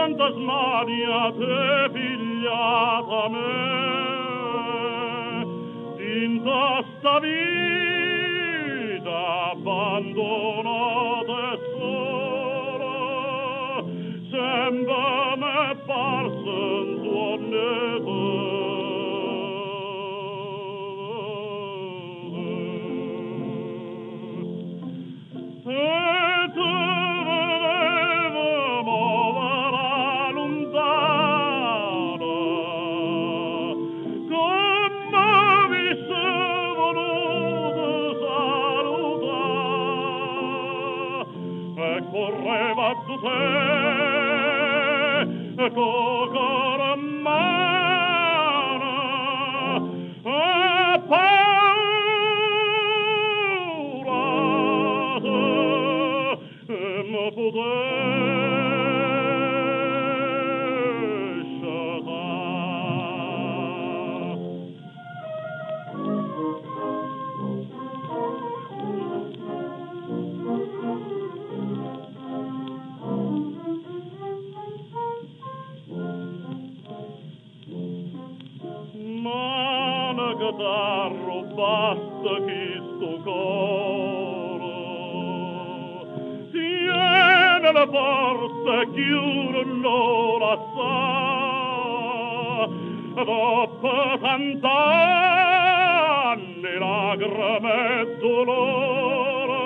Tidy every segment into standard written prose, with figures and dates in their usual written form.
quanta smania t'è pigliata me in sta vita abbandonata e sola sembra m'è parso un correva tu te cocora mano a paura ma Darro basta chi sto coro tiene la porta chiudo non la sa dopo tant'anni lagrime e dolore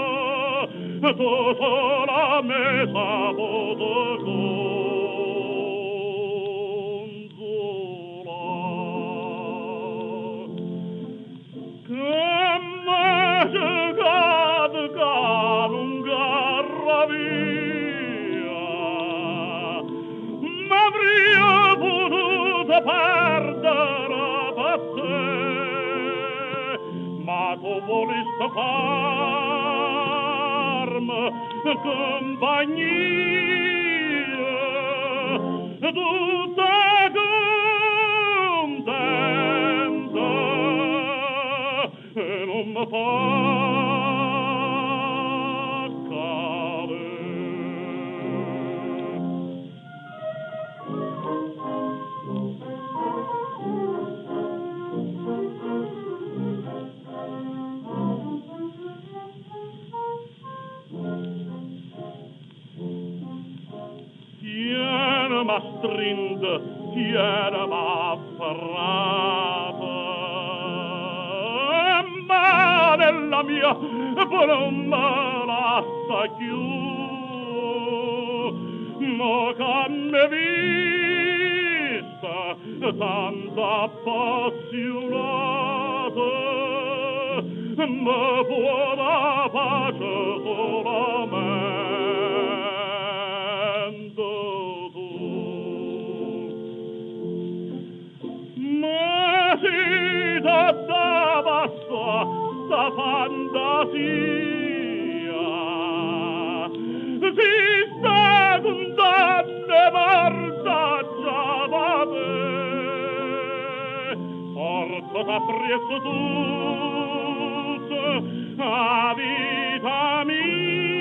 tu sola me saputo perdere per te ma tu volesti farmi compagnia tutta contenta e non mi fa ma strinda, tiene ma afferrata ma nella mia non me lascia più ma che mi vista tanto appassionata ma può da pace solamente da bassa sta fantasia si sta condanne mortaccia da te forza t'appresso tutto a vita mia